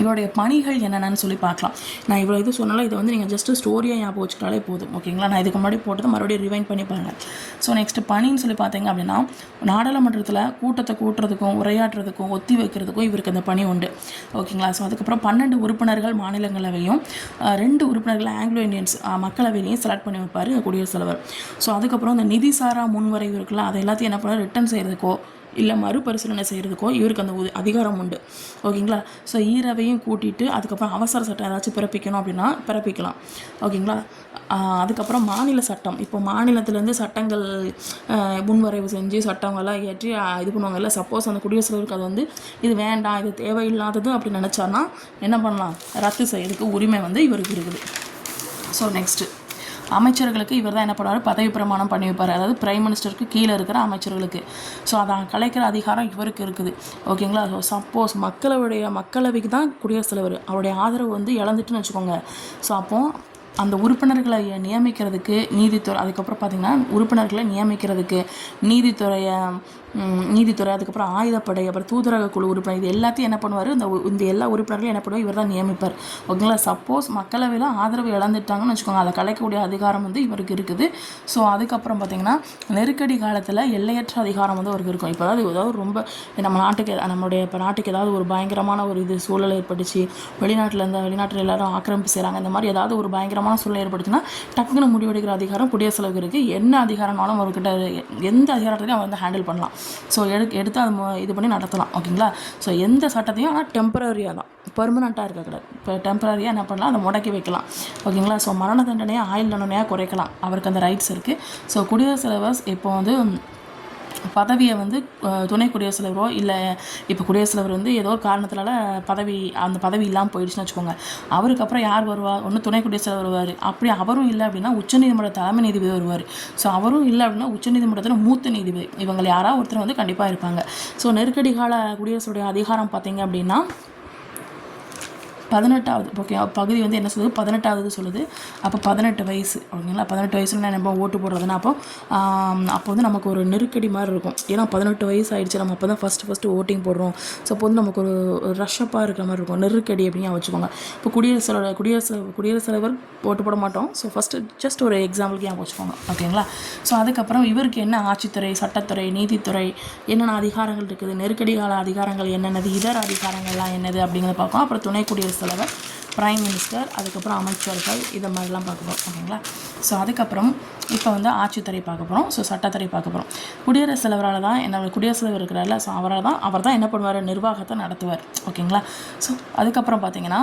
இவருடைய பணிகள் என்னென்னு சொல்லி பார்க்கலாம். நான் இவ்வளோ இது சொன்னாலும் இதை வந்து நீங்கள் ஜஸ்ட்டு ஸ்டோரியாக ஞாபகம் வச்சுக்கிட்டாலே போதும், ஓகேங்களா. நான் இதுக்கு முன்னாடி போட்டது மறுபடியும் ரிவைண்ட் பண்ணி பாருங்கள். ஸோ நெக்ஸ்ட் பணின்னு சொல்லி பார்த்தீங்க அப்படின்னா நாடாளுமன்றத்தில் கூட்டத்தை கூட்டுறதுக்கும் உரையாற்றுறதுக்கும் ஒத்தி வைக்கிறதுக்கும் இவருக்கு அந்த பணி உண்டு, ஓகேங்களா. ஸோ அதுக்கப்புறம் 12 உறுப்பினர்கள் மாநிலங்களவையும் 2 உறுப்பினர்கள் ஆங்கிலோ இந்தியன்ஸ் மக்களவையிலையும் செலக்ட் பண்ணி வைப்பார் குடியரசுத் தலைவர். ஸோ அதுக்கப்புறம் இந்த நிதிசாரா முன்வரைவு இருக்குல்ல, அதை எல்லாத்தையும் என்ன பண்ண ரிட்டர்ன் செய்கிறதுக்கோ இல்லை மறுபரிசீலனை செய்கிறதுக்கோ இவருக்கு அந்த அதிகாரம் உண்டு, ஓகேங்களா. ஸோ ஈரவையும் கூட்டிகிட்டு அதுக்கப்புறம் அவசர சட்டம் ஏதாச்சும் பிறப்பிக்கணும் அப்படின்னா பிறப்பிக்கலாம், ஓகேங்களா. அதுக்கப்புறம் மாநில சட்டம், இப்போ மாநிலத்திலேருந்து சட்டங்கள் முன்வரைவு செஞ்சு சட்டங்கள்லாம் ஏற்றி இது பண்ணுவாங்கல்ல. சப்போஸ் அந்த குடியரசுத் தலைவருக்கு அது இது வேண்டாம், இது தேவையில்லாதது அப்படின்னு நினச்சான்னா என்ன பண்ணலாம், ரத்து செய்யறதுக்கு உரிமை இவருக்கு இருக்குது. ஸோ நெக்ஸ்ட்டு அமைச்சர்களுக்கு இவர் தான் என்ன பண்ணுவார், பதவி பிரமாணம் பண்ணி வைப்பார். அதாவது பிரைம் மினிஸ்டருக்கு கீழே இருக்கிற அமைச்சர்களுக்கு. ஸோ அதை கலைக்கிற அதிகாரம் இவருக்கு இருக்குது, ஓகேங்களா. ஸோ சப்போஸ் மக்களவைக்கு தான் குடியரசுத் தலைவர் அவருடைய ஆதரவு இழந்துட்டுன்னு வச்சுக்கோங்க. ஸோ அப்போது அந்த உறுப்பினர்களை நியமிக்கிறதுக்கு நீதித்துறை, அதுக்கப்புறம் பார்த்திங்கன்னா உறுப்பினர்களை நியமிக்கிறதுக்கு நீதித்துறை, அதுக்கப்புறம் ஆயுதப்படை, அப்புறம் தூதரக குழு உறுப்பினர், இது எல்லாத்தையும் என்ன பண்ணுவார், இந்த எல்லா உறுப்பினர்களும் என்ன பண்ணுவார், இவர் தான் நியமிப்பார். ஓகேங்களா. சப்போஸ் மக்களவையில் ஆதரவு இழந்துட்டாங்கன்னு வச்சுக்கோங்க, அதை கலைக்கக்கூடிய அதிகாரம் வந்து இவருக்கு இருக்குது. ஸோ அதுக்கப்புறம் பார்த்திங்கன்னா நெருக்கடி காலத்தில் எல்லையற்ற அதிகாரம் வந்து அவருக்கு இருக்கும். இப்போ ஏதாவது ரொம்ப நம்மளுடைய இப்போ நாட்டுக்கு ஏதாவது ஒரு பயங்கரமான ஒரு சூழல் ஏற்பட்டுச்சு, வெளிநாட்டில் எல்லாரும் ஆக்கிரமிப்பு செய்கிறாங்க, இந்த மாதிரி ஏதாவது ஒரு பயங்கரமான சூழல் ஏற்படுச்சுன்னா டக்குன்னு முடிவெடுக்கிற அதிகாரம் குடியரசுத் தலைவருக்கு இருக்குது. என்ன அதிகாரம்னாலும் அவர்கிட்ட எந்த அதிகாரத்தையும் அவர் வந்து ஹேண்டில் பண்ணலாம். ஸோ எடுத்து அது இது பண்ணி நடத்தலாம். ஓகேங்களா. ஸோ எந்த சட்டத்தையும் ஆனால் டெம்பரரியாக தான், பெர்மனண்ட்டாக இருக்கக்கூடாது. இப்போ டெம்பரரியாக என்ன பண்ணலாம், அதை முடக்கி வைக்கலாம். ஓகேங்களா. ஸோ மரண தண்டனையை ஆயுள் தண்டனையாக குறைக்கலாம், அவருக்கு அந்த ரைட்ஸ் இருக்குது. ஸோ குடியரசுத் தலைவர் இப்போ வந்து பதவியை வந்து துணை குடியரசுத் தலைவரோ இல்லை இப்போ குடியரசுத் தலைவர் வந்து ஏதோ ஒரு காரணத்தினால அந்த பதவி இல்லாமல் போயிடுச்சுன்னு வச்சுக்கோங்க, அவருக்கு அப்புறம் யார் வருவார், ஒன்று துணை குடியரசுத் தலைவர் வருவார். அப்படி அவரும் இல்லை அப்படின்னா உச்சநீதிமன்ற தலைமை நீதிபதி வருவார். ஸோ அவரும் இல்லை அப்படின்னா உச்சநீதிமன்றத்தில் மூத்த நீதிபதி, இவங்க யாராவது ஒருத்தர் வந்து கண்டிப்பாக இருப்பாங்க. ஸோ நெருக்கடி கால குடியரசுடைய அதிகாரம் பார்த்தீங்க அப்படின்னா 18வது ஓகே பகுதி வந்து என்ன சொல்லுது, 18வது சொல்லுது. அப்போ 18 வயசு. ஓகேங்களா. 18 வயசுல நம்ம ஓட்டு போடுறதுன்னா அப்போ வந்து நமக்கு ஒரு நெருக்கடி மாதிரி இருக்கும். ஏன்னா 18 வயசு ஆகிடுச்சு, நம்ம அப்போ தான் ஃபஸ்ட்டு ஓட்டிங் போடுறோம். ஸோ அப்போ வந்து நமக்கு ஒரு ரஷ்ஷப்பாக இருக்கிற மாதிரி இருக்கும், நெருக்கடி அப்படின்னு வச்சுக்கோங்க. இப்போ குடியரசுத் தலைவர் ஓட்டு போட மாட்டோம். ஸோ ஃபஸ்ட்டு ஜஸ்ட் ஒரு எக்ஸாம்பிளுக்கு வச்சுக்கோங்க. ஓகேங்களா. ஸோ அதுக்கப்புறம் இவருக்கு என்ன ஆட்சித்துறை, சட்டத்துறை, நீதித்துறை, என்னென்ன அதிகாரங்கள் இருக்குது, நெருக்கடி கால அதிகாரங்கள் என்னென்னது, இதர அதிகாரங்கள்லாம் என்னது அப்படிங்கிறத பார்ப்போம். அப்புறம் துணை குடியரசுத் தலைவர், பிரைம் மினிஸ்டர், அதுக்கப்புறம் அமைச்சர்கள், இதை மாதிரிலாம் பார்க்க போகிறோம். ஓகேங்களா. ஸோ அதுக்கப்புறம் இப்போ வந்து ஆட்சித்துறை பார்க்க போகிறோம். ஸோ சட்டத்துறை பார்க்க போகிறோம். குடியரசுத் தலைவரால் தான் குடியரசுத் தலைவர் இருக்கிறாரில்ல, ஸோ அவர் தான் என்ன பண்ணுவார், நிர்வாகத்தை நடத்துவார். ஓகேங்களா. ஸோ அதுக்கப்புறம் பார்த்தீங்கன்னா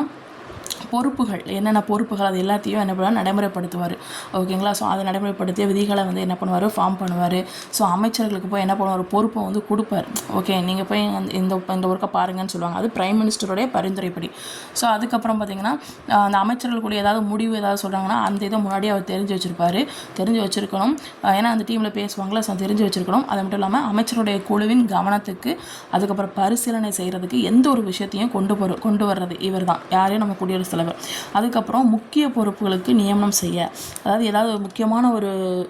பொறுப்புகள், என்னென்ன பொறுப்புகள், அது எல்லாத்தையும் என்ன பண்ணுவார், நடைமுறைப்படுத்துவார். ஓகேங்களா. ஸோ அதை நடைமுறைப்படுத்திய விதிகளை வந்து என்ன பண்ணுவார், ஃபார்ம் பண்ணுவார். ஸோ அமைச்சர்களுக்கு போய் என்ன பண்ணுவார், பொறுப்பை வந்து கொடுப்பார். ஓகே, நீங்கள் போய் இந்த ஒர்க்கை பாருங்கன்னு சொல்லுவாங்க. அது பிரைம் மினிஸ்டருடைய பரிந்துரைப்படி. ஸோ அதுக்கப்புறம் பார்த்திங்கன்னா அந்த அமைச்சர்களுக்குடைய ஏதாவது முடிவு ஏதாவது சொல்கிறாங்கன்னா அந்த இதை முன்னாடியே அவர் தெரிஞ்சு வச்சுருக்கணும். ஏன்னா அந்த டீமில் பேசுவாங்களா, ஸோ தெரிஞ்சு வச்சுருக்கணும். அது மட்டும் இல்லாமல் அமைச்சருடைய குழுவின் கவனத்துக்கு அதுக்கப்புறம் பரிசீலனை செய்கிறதுக்கு எந்த ஒரு விஷயத்தையும் கொண்டு வர்றது இவர் தான், யாரையும் நம்ம குடியரசுத் தலைவர். அதுக்கப்புறம் முக்கிய பொறுப்புகளுக்கு நியமனம் செய்ய, அதாவது ஏதாவது ஒரு முக்கியமான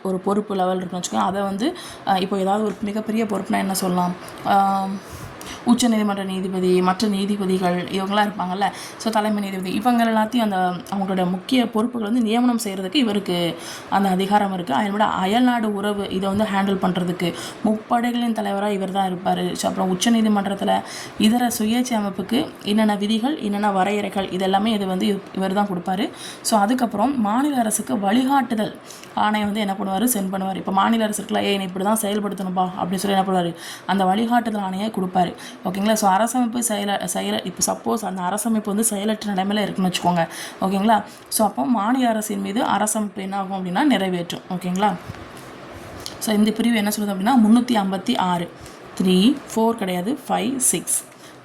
ஒரு பொறுப்பு லெவல் இருக்குன்னு வச்சுக்கோங்க, அதை வந்து இப்போ ஏதாவது ஒரு மிகப்பெரிய பொறுப்புனா என்ன சொல்லலாம், உச்சநீதிமன்ற நீதிபதி, மற்ற நீதிபதிகள் இவங்களாம் இருப்பாங்கள்ல, ஸோ தலைமை நீதிபதி, இவங்க எல்லாத்தையும் அவங்களோட முக்கிய பொறுப்புகள் வந்து நியமனம் செய்கிறதுக்கு இவருக்கு அந்த அதிகாரம் இருக்குது. அதனோட அயல்நாடு உறவு இதை வந்து ஹேண்டில் பண்ணுறதுக்கு முப்படைகளின் தலைவராக இவர் தான் இருப்பார். ஸோ அப்புறம் உச்சநீதிமன்றத்தில் இதர சுயேட்சை அமைப்புக்கு என்னென்ன விதிகள், என்னென்ன வரையறைகள், இதெல்லாமே இது வந்து இவர் தான் கொடுப்பாரு. ஸோ அதுக்கப்புறம் மாநில அரசுக்கு வழிகாட்டுதல் ஆணையம் வந்து என்ன பண்ணுவார், சென்ட் பண்ணுவார். இப்போ மாநில அரசுக்குலாம் இப்படி தான் செயல்படுத்தணும்பா அப்படின்னு சொல்லி என்ன பண்ணுவார், அந்த வழிகாட்டுதல் ஆணையை கொடுப்பாரு. ஓகேங்களா. ஸோ அரசமைப்பு இப்போ சப்போஸ் அந்த அரசமைப்பு வந்து செயலற்ற நிலைமையில் இருக்குன்னு வச்சுக்கோங்க. ஓகேங்களா. ஸோ அப்போ மாநில அரசின் மீது அரசமைப்பு என்ன ஆகும் அப்படின்னா நிறைவேற்றும். ஓகேங்களா. ஸோ இந்த பிரிவு என்ன சொல்லுது அப்படின்னா 356 3 4 கிடையாது 5 6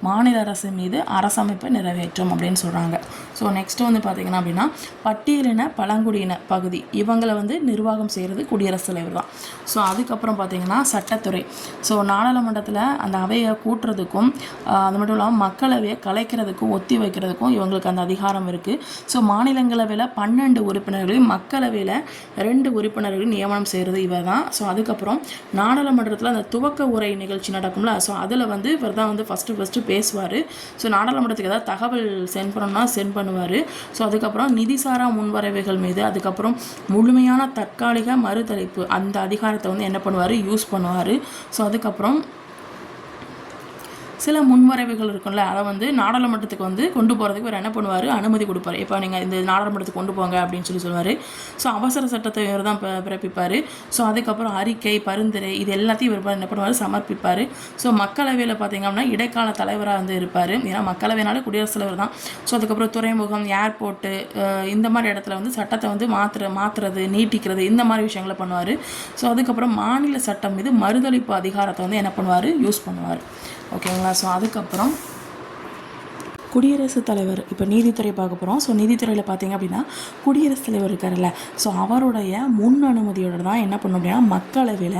மாநில அரசு மீது அரசமைப்பை நிறைவேற்றும் அப்படின்னு சொல்கிறாங்க. ஸோ நெக்ஸ்ட்டு வந்து பார்த்திங்கன்னா அப்படின்னா பட்டியலின பழங்குடியின பகுதி இவங்களை வந்து நிர்வாகம் செய்கிறது குடியரசுத் தலைவர் தான். ஸோ அதுக்கப்புறம் பார்த்திங்கன்னா சட்டத்துறை. ஸோ நாடாளுமன்றத்தில் அந்த அவையை கூட்டுறதுக்கும் அது மட்டும் இல்லாமல் மக்களவையை கலைக்கிறதுக்கும் ஒத்தி வைக்கிறதுக்கும் இவங்களுக்கு அந்த அதிகாரம் இருக்குது. ஸோ மாநிலங்களவையில் 12 உறுப்பினர்களையும் மக்களவையில் 2 உறுப்பினர்களையும் நியமனம் செய்கிறது இவர் தான். ஸோ அதுக்கப்புறம் நாடாளுமன்றத்தில் அந்த துவக்க உரை நிகழ்ச்சி நடக்கும்ல, ஸோ அதில் வந்து இவர் தான் வந்து ஃபஸ்ட்டு பேசுவார். ஸோ நாடாளுமன்றத்துக்கு ஏதாவது தகவல் சென்ட் பண்ணணும்னா சென்ட் பண்ணுவார். ஸோ அதுக்கப்புறம் நிதிசாரா முன்வரைவுகள் மீது அதுக்கப்புறம் முழுமையான தற்காலிக மறுதளிப்பு அந்த அதிகாரத்தை வந்து என்ன பண்ணுவார், யூஸ் பண்ணுவார். ஸோ அதுக்கப்புறம் சில முன்வரைவுகள் இருக்கும்ல, அதை வந்து நாடாளுமன்றத்துக்கு வந்து கொண்டு போகிறதுக்கு இவர் என்ன பண்ணுவார், அனுமதி கொடுப்பார். இப்போ நீங்கள் இந்த நாடாளுமன்றத்துக்கு கொண்டு போங்க அப்படின்னு சொல்லுவார். ஸோ அவசர சட்டத்தை இவர் தான் பிறப்பிப்பார். ஸோ அதுக்கப்புறம் அறிக்கை, பரிந்துரை இது எல்லாத்தையும் இவர் என்ன பண்ணுவார், சமர்ப்பிப்பார். ஸோ மக்களவையில் பார்த்திங்க அப்படின்னா இடைக்கால தலைவராக வந்து இருப்பார். ஏன்னா மக்களவைனாலே குடியரசுத் தலைவர் தான். ஸோ அதுக்கப்புறம் துறைமுகம், ஏர்போர்ட்டு இந்த மாதிரி இடத்துல வந்து சட்டத்தை வந்து மாற்றுறது, நீட்டிக்கிறது, இந்த மாதிரி விஷயங்களை பண்ணுவார். ஸோ அதுக்கப்புறம் மாநில சட்டம் மீது மறுதளிப்பு அதிகாரத்தை வந்து என்ன பண்ணுவார், யூஸ் பண்ணுவார். ஓகேங்களா. ஸோ அதுக்கப்புறம் குடியரசுத் தலைவர் இப்போ நீதித்துறை பார்க்க போகிறோம். ஸோ நீதித்துறையில் பார்த்தீங்க அப்படின்னா குடியரசுத் தலைவர் இருக்கார்ல, ஸோ அவருடைய முன் அனுமதியோட தான் என்ன பண்ணணும் அப்படின்னா மக்களவையில்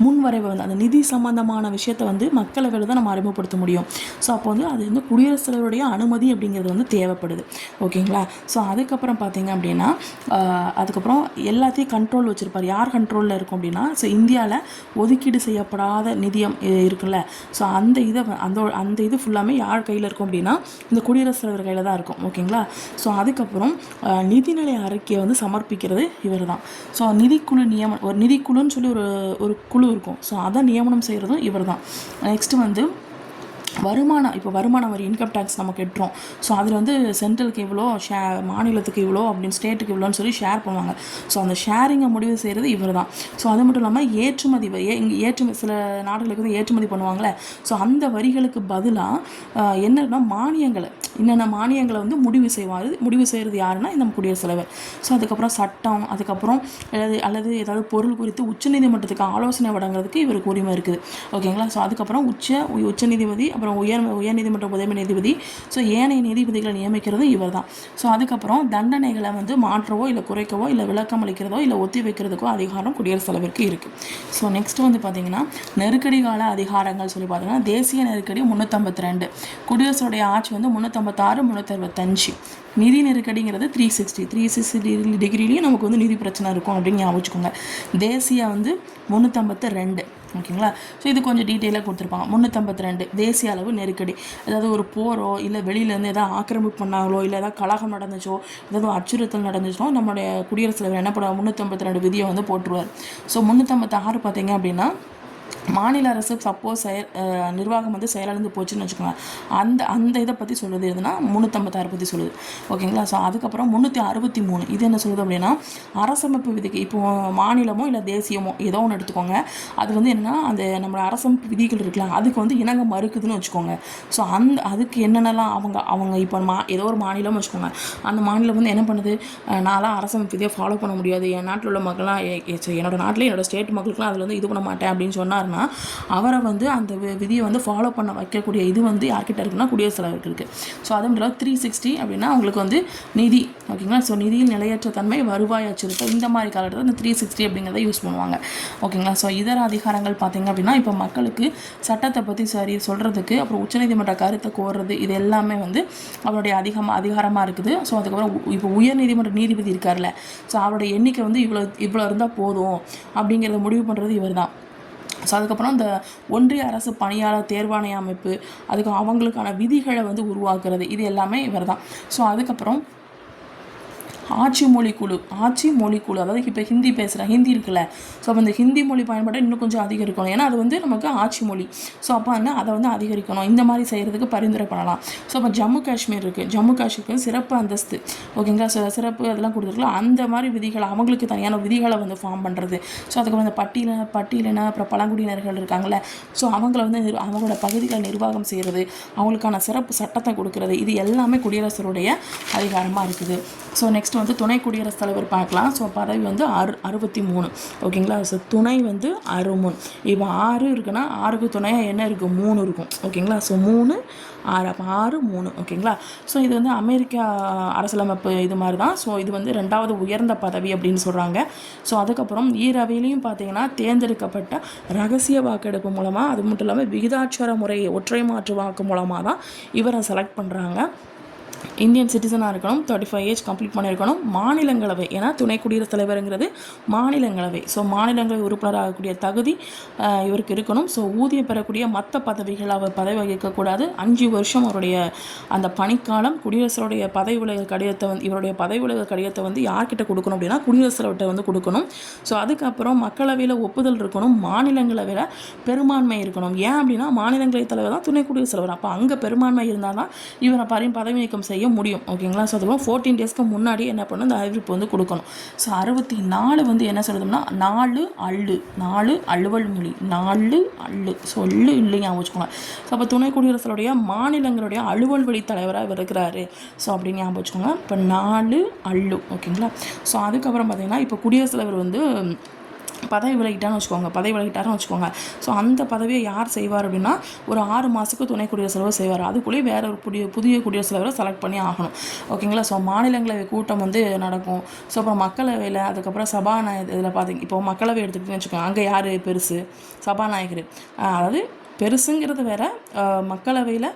முன்வரைவை வந்து அந்த நிதி சம்பந்தமான விஷயத்தை வந்து மக்களவையில் தான் நம்ம அறிமுகப்படுத்த முடியும். ஸோ அப்போ வந்து அது வந்து குடியரசுத் தலைவருடைய அனுமதி அப்படிங்கிறது வந்து தேவைப்படுது. ஓகேங்களா? ஸோ அதுக்கப்புறம் பார்த்தீங்க அப்படின்னா அதுக்கப்புறம் எல்லாத்தையும் கண்ட்ரோல் வச்சுருப்பார். யார் கண்ட்ரோலில் இருக்கும் அப்படின்னா, ஸோ இந்தியாவில் ஒதுக்கீடு செய்யப்படாத நிதியம் இருக்குல்ல, ஸோ அந்த இது ஃபுல்லாமே யார் கையில் இருக்கும் அப்படின்னா இந்த குடியரசுத் தலைவர் கையில் தான் இருக்கும். ஓகேங்களா? ஸோ அதுக்கப்புறம் நிதிநிலை அறிக்கையை வந்து சமர்ப்பிக்கிறது இவர் தான். ஸோ நிதிக்குழு ஒரு நிதிக்குழுன்னு சொல்லி ஒரு குழு இருக்கும். ஸோ அதை நியமனம் செய்கிறதும் இவர் தான். நெக்ஸ்ட்டு வந்து வருமான வரி இன்கம் டேக்ஸ் நம்ம கட்டுறோம். ஸோ அதில் வந்து சென்ட்ரலுக்கு இவ்வளோ, மாநிலத்துக்கு இவ்வளோ அப்படின்னு ஸ்டேட்டுக்கு இவ்வளோன்னு சொல்லி ஷேர் பண்ணுவாங்க. ஸோ அந்த ஷேரிங்கை முடிவு செய்கிறது இவர் தான். ஸோ அது மட்டும் இல்லாமல் சில நாடுகளுக்கு வந்து ஏற்றுமதி பண்ணுவாங்களே, ஸோ அந்த வரிகளுக்கு பதிலாக என்னன்னா என்னென்ன மானியங்களை வந்து முடிவு செய்கிறது யாருன்னா இந்த குடியரசுத் தலைவர். ஸோ அதுக்கப்புறம் சட்டம், அதுக்கப்புறம் அல்லது ஏதாவது பொருள் குறித்து உச்சநீதிமன்றத்துக்கு ஆலோசனை வழங்குறதுக்கு இவருக்கு உரிமை இருக்குது. ஓகேங்களா? ஸோ அதுக்கப்புறம் உச்சநீதிபதி, அப்புறம் உயர்நீதிமன்ற முதன்மை நீதிபதி, ஸோ ஏனைய நீதிபதிகளை நியமிக்கிறது இவர் தான். ஸோ அதுக்கப்புறம் தண்டனைகளை வந்து மாற்றவோ இல்லை குறைக்கவோ இல்லை விளக்கம் அளிக்கிறதோ இல்லை ஒத்தி வைக்கிறதுக்கோ அதிகாரம் குடியரசுத் தலைவருக்கு இருக்குது. ஸோ நெக்ஸ்ட் வந்து பார்த்தீங்கன்னா நெருக்கடி கால அதிகாரங்கள் சொல்லி பார்த்தீங்கன்னா தேசிய நெருக்கடி 352, குடியரசுடைய ஆட்சி வந்து 356, 365, நிதி நெருக்கடிங்கிறது 360 டிகிரிலையும் நமக்கு வந்து நிதி பிரச்சனை இருக்கும் அப்படின்னு ஞாபகம் வச்சுக்கோங்க. தேசிய வந்து 352. ஓகேங்களா? ஸோ இது கொஞ்சம் டீட்டெயிலாக கொடுத்துருப்பாங்க. 352 தேசிய அளவு நெருக்கடி, அதாவது ஒரு போரோ இல்லை வெளியிலேருந்து எதாவது ஆக்கிரமிப்பு பண்ணாங்களோ இல்லை ஏதாவது கலகம் நடந்துச்சோ ஏதாவது அச்சுறுத்தல் நடந்துச்சோ நம்மளுடைய குடியரசுத் தலைவர் என்ன பண்ணுவார், 352 விதியை வந்து போட்டுருவார். ஸோ 356 பார்த்தீங்க அப்படின்னா மாநில அரசு சப்போஸ் நிர்வாகம் வந்து செயலிழந்து போச்சுன்னு வச்சுக்கோங்க, அந்த இதை பற்றி சொல்லுது எதுனா 356 பற்றி சொல்லுது. ஓகேங்களா? ஸோ அதுக்கப்புறம் 363 இது என்ன சொல்லுது அப்படின்னா அரசமைப்பு விதிக்கு, இப்போது மாநிலமோ இல்லை தேசியமோ ஏதோ ஒன்று எடுத்துக்கோங்க, அது வந்து என்னென்னா அந்த நம்ம அரசமைப்பு விதிகள் இருக்கலாம் அதுக்கு வந்து இணங்க மறுக்குதுன்னு வச்சுக்கோங்க. ஸோ அதுக்கு என்னென்னலாம் அவங்க இப்போ ஏதோ ஒரு மாநிலம்னு வச்சுக்கோங்க, அந்த மாநிலம் வந்து என்ன பண்ணுது, நான்லாம் அரசமைப்பு விதியை ஃபாலோ பண்ண முடியாது, என் நாட்டில் உள்ள மக்கள்லாம் என்னோட நாட்டில் என்னோட ஸ்டேட் மக்களுக்குலாம் அதில் வந்து இது பண்ண மாட்டேன் அப்படின்னு சொன்னார்னா அவரை வந்து அந்த விதியை வந்து ஃபாலோ பண்ண வைக்கக்கூடிய இது வந்து யார்கிட்ட இருக்குன்னா குடியரசுத் தலைவருக்கு இருக்குது. ஸோ அது மட்டும் 360 அப்படின்னா அவங்களுக்கு வந்து நிதி. ஓகேங்களா? ஸோ நிதியில் நிலையற்ற தன்மை, வருவாய் அச்சுறுத்தல், இந்த மாதிரி காலத்தில் இந்த 360 அப்படிங்கிறத யூஸ் பண்ணுவாங்க. ஓகேங்களா? ஸோ இதர அதிகாரங்கள் பார்த்தீங்க அப்படின்னா இப்போ மக்களுக்கு சட்டத்தை பற்றி சரி சொல்கிறதுக்கு, அப்புறம் உச்சநீதிமன்ற கருத்தை கோர்றது, இது எல்லாமே வந்து அவருடைய அதிகாரமாக இருக்குது. ஸோ அதுக்கப்புறம் இப்போ உயர்நீதிமன்ற நீதிபதி இருக்கார்ல, ஸோ அவருடைய எண்ணிக்கை வந்து இவ்வளோ இருந்தால் போதும் அப்படிங்கிறத முடிவு பண்ணுறது இவர் தான். ஸோ அதுக்கப்புறம் இந்த ஒன்றிய அரசு பணியாளர் தேர்வாணைய அமைப்பு, அதுக்கு அவங்களுக்கான விதிகளை வந்து உருவாக்குறது, இது எல்லாமே இவர் தான். ஸோ அதுக்கப்புறம் ஆட்சி மொழி குழு, அதாவது இப்போ ஹிந்தி இருக்குல்ல, ஸோ அப்போ இந்த ஹிந்தி மொழி பயன்பாட்டை இன்னும் கொஞ்சம் அதிகரிக்கணும், ஏன்னா அது வந்து நமக்கு ஆட்சி மொழி. ஸோ அப்போ என்ன அதை வந்து அதிகரிக்கணும், இந்த மாதிரி செய்கிறதுக்கு பரிந்துரை பண்ணலாம். ஸோ அப்போ ஜம்மு காஷ்மீர் இருக்குது, ஜம்மு காஷ்மீருக்கு சிறப்பு அந்தஸ்து, ஓகேங்களா, சிறப்பு அதெல்லாம் கொடுத்துருக்கலாம், அந்த மாதிரி விதிகளை அவங்களுக்கு தனியான விதிகளை வந்து ஃபார்ம் பண்ணுறது. ஸோ அதுக்கப்புறம் இந்த பட்டியலின அப்புறம் பழங்குடியினர்கள் இருக்காங்கள்ல, ஸோ அவங்கள வந்து அவங்களோட பகுதிகளை நிர்வாகம் செய்கிறது, அவங்களுக்கான சிறப்பு சட்டத்தை கொடுக்கறது, இது எல்லாமே குடியரசுடைய அதிகாரமாக இருக்குது. ஸோ நெக்ஸ்ட் வந்து துணை குடியரசுத் தலைவர் பார்க்கலாம். ஸோ பதவி வந்து 63. ஓகேங்களா? ஸோ துணை வந்து 6. இப்போ 6 இருக்குன்னா 6க்கு துணையாக என்ன இருக்குது, 3 இருக்கும். ஓகேங்களா? ஸோ 3 6, அப்போ 6 3. ஓகேங்களா? ஸோ இது வந்து அமெரிக்கா அரசியலமைப்பு இது மாதிரி தான். ஸோ இது வந்து 2வது உயர்ந்த பதவி அப்படின்னு சொல்கிறாங்க. ஸோ அதுக்கப்புறம் ஈரவையிலையும் பார்த்தீங்கன்னா தேர்ந்தெடுக்கப்பட்ட ரகசிய வாக்கெடுப்பு மூலமாக, அது மட்டும் இல்லாமல் விகிதாச்சார முறை ஒற்றை மாற்று வாக்கு மூலமாக தான் இவரை செலக்ட் பண்ணுறாங்க. இந்தியன் சிட்டிசனாக இருக்கணும், 35 ஏஜ் கம்ப்ளீட் பண்ணியிருக்கணும். மாநிலங்களவை, ஏன்னா துணை குடியரசுத் தலைவருங்கிறது மாநிலங்களவை, ஸோ மாநிலங்களவை உறுப்பினராகக்கூடிய தகுதி இவருக்கு இருக்கணும். ஸோ ஊதியம் பெறக்கூடிய மற்ற பதவிகள் அவர் பதவி வகிக்கக்கூடாது. 5 வருஷம் அவருடைய அந்த பணிக்காலம். குடியரசுடைய பதவி விலகல் கடிதத்தை வந்து இவருடைய பதவி விலகல் கடிதத்தை வந்து யார்கிட்ட கொடுக்கணும் அப்படின்னா குடியரசுத் தலைவர்கிட்ட வந்து கொடுக்கணும். ஸோ அதுக்கப்புறம் மக்களவையில் ஒப்புதல் இருக்கணும், மாநிலங்களவையில் பெரும்பான்மை இருக்கணும். ஏன் அப்படின்னா மாநிலங்களவை தலைவர் தான் துணை குடியரசுத் தலைவர், அப்போ அங்கே பெரும்பான்மை இருந்தால் தான் இவரை பதவி நீக்கம் செய்ய முடியும். ஓகேங்களா? ஸோ அதுக்கப்புறம் 14 டேஸ்க்கு முன்னாடி என்ன பண்ணணும், இந்த அறிவிப்பு வந்து கொடுக்கணும். ஸோ 64 வந்து என்ன சொல்லுதுன்னா 4 அலுவல் மொழி, 4 சொல்லு இல்லைங்க வச்சுக்கோங்க. ஸோ அப்போ துணை குடியரசுடைய மாநிலங்களுடைய அலுவல் வழி தலைவராக இவர் இருக்கிறாரு. ஸோ அப்படின்னு ஞாபகம் வச்சுக்கோங்க. இப்போ 4 ஓகேங்களா? ஸோ அதுக்கப்புறம் பார்த்தீங்கன்னா இப்போ குடியரசுத் தலைவர் வந்து பதவி விலகிட்டாருன்னு வச்சுக்கோங்க. ஸோ அந்த பதவியை யார் செய்வார் அப்படின்னா ஒரு 6 மாதத்துக்கு துணை குடியரசுத் தலைவர் செய்வார். அதுக்குள்ளேயே வேற ஒரு புதிய குடியரசுத் தலைவரை செலக்ட் பண்ணி ஆகணும். ஓகேங்களா. ஸோ மாநிலங்களவை கூட்டம் வந்து நடக்கும். ஸோ அப்புறம் மக்களவையில், அதுக்கப்புறம் சபாநாயகர், இதில் பார்த்தீங்க இப்போ மக்களவை எடுத்துக்கிட்டுன்னு வச்சுக்கோங்க, அங்கே யார் பெருசு? சபாநாயகர். அதாவது பெருசுங்கிறது வேற. மக்களவையில்